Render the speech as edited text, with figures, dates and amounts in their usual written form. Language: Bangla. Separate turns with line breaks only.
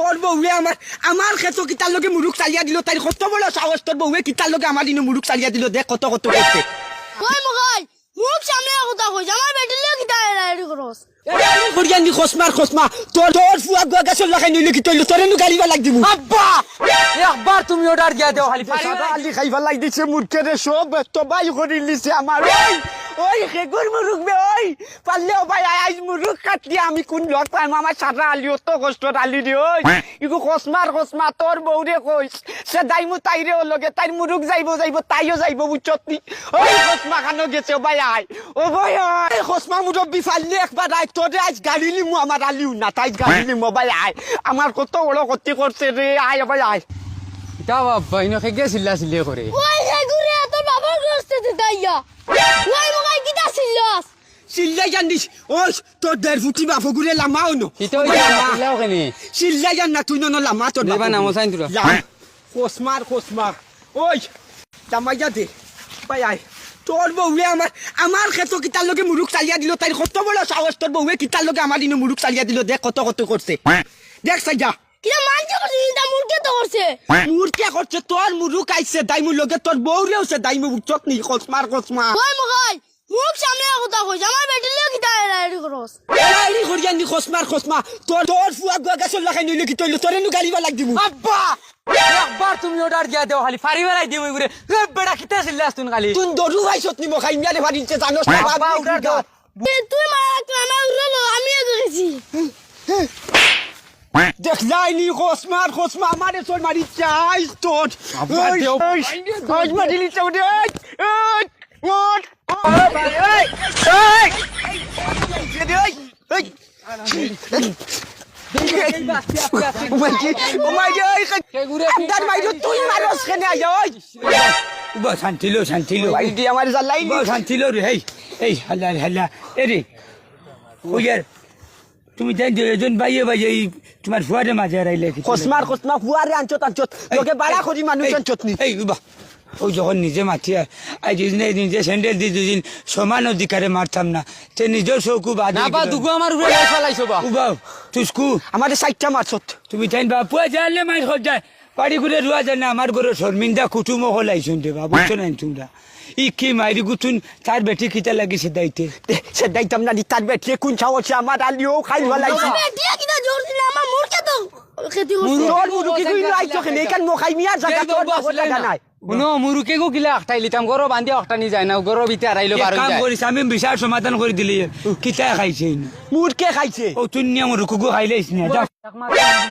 তোর বউয়ে আমার ক্ষেত্র কিতার লগে মুরুখ চালিয়া দিল, তাই কত বড় সাহস তোর বউয়ে কিতার লগে আমার দিনে মুরুখ চালিয়া দিল, দেখ কত কত করতে।
ওই মগাই মুখ সামনে কথা কইছ, আমার বেটির লগে কিতা এড়াইড়ি করস?
হরিয়ানি খসমা তোর ফুয়া গুয়া গাছের লাগাই নইলে কি তৈল তোরে নু গাড়িবা লাগ দিব।
আব্বা একবার তুমি অর্ডার দিয়া দেও খালি
সাদা আলি খাইবা লাগ দিছে মুরকে রে, সব তো বাই করে লিছে আমার। ওই হেগুর মুরুখ বে, ওই পারলে ও ভাই আইজ মুরুখ কাটলি আমি কোন লগ পাইম, আমার সাদা আলি অত কষ্ট আলি রে। ওই ইগো খসমা তোর বউরে কইস সে দাইমু তাইরে ও লগে তাইর মুরুখ যাইব তাইও যাইব বুঝছত নি। ওই খসমা খানো গেছে ও ভাই আই, ও ভাই আই খসমা মুরব্বি ফাললে একবার আই তোরে আজ গাড়ি লিমু, আমার আলিও না তাই গাড়ি লিমু ভাই আই, আমার কত বড় ক্ষতি করছে রে। আয় ভাই আয়
তা বাবা ইনো খেগে চিল্লা চিল্লি করে।
ওই হেগুরে তোর বাবার করতে দিতাইয়া। ওই মগাই কিতা ছিলস?
চিল্লাই জানিস ওই তোর 1.5 ফুটি বাফগুরে লামাও ন
ইতো চিল্লাও কেনি
চিল্লাই জান না তুই ন লামা তোর
দেবা নাম চাইন তোরা
খসমা ওই জামাইয়া দে ভাই আয়। তোর বউয়ে আমার ক্ষেত্র কিতার লগে মুরুখ চালিয়া দিল, তাই কত বড় সাহস তোর বউয়ে কিতার লগে আমার দিনে মুরুখ চালিয়া দিল, দেখ কত কত করছে। দেখ সাইজা
কিতা মানছে করছিস তা মুরকে তো করছে।
মুরকে করছে তোর মুরুখ আইছে দাইমু লগে তোর বউরেও সে দাইমু বুঝছত নি। খসমা
ওই মগাই মুখ সামনে কথা কইছ, আমার বেটির লগে কিতা এড়াইড়ি করস?
এড়াইড়ি হরিয়ানি খসমা তোর ফুয়া গুয়া গাছের লাগাই নইলে কি তৈল তোরে নু গাড়িবা লাগ দিব।
আব্বা একবার তুমি অর্ডার দিয়া দেও খালি ফারি বেলাই দিও ইগুরে বেড়া কিতা চিল্লাস তুই খালি
তুই দরু ভাইছত নি মখাই মিয়ারে ভারিতে জানোস না বাবা উড়া দা।
তুই মারা আমার উড়ালো আমিও দেখেছি।
দেখ যাইনি খসমা আমারে তোর মারি চাই তোর আজ মারিলি চাও দে। ওট
তুমি এজন বাইয়ে বাইয়ে তোমার ফুয়ারে মাঝে হারাইলে
খসমা ফুয়ারে আনছত লোকে বাড়া করি মানুষ আনছত নি।
এই বাবা ওই যখন নিজে মাতি আই নিজে স্যান্ডেল দিয়ে দুদিন সমান অধিকারে মারতাম না তে নিজের চৌকু বাদ
না বা দুগো আমার উপরে লাই ফলাইছো বা
উবাও তুসকু
আমাদের সাইটটা মারছত
তুমি তাই বাপুয়া জানলে মাই খোঁজ যায় বাড়ি ঘুরে রুয়া যায় না আমার ঘরে শর্মিন্দা কুটুম হলাইছুন দে বা বুঝছো না তোমরা ই কি মাইরি গুতুন তার বেটি খিতা লাগিছে দাইতে
সে দাইতাম না তার বেটিয়ে কোন ছাওছে আমার আলিও খাই ভালাইছে।
বেটিয়া কিতা জোর দিলে আমার মুরকে তো খেতি করছে।
তোর মুরুকি কই আইছো কেনে কান মখাই মিয়া জায়গা তোর বাবু লাগা নাই।
শুনো মুরুকে গো কিলা আখটাই লিতাম গরো বান্ধি অখটানি যায় না গরো ভিতরে আড়াইলো বার
কাম
যায়
করিস আমি বিচার সমাধান করে দিলি খিতা খাইছে
মুরকে খাইছে
ও তুই নিয়ে মুরুকু খাইলেইস না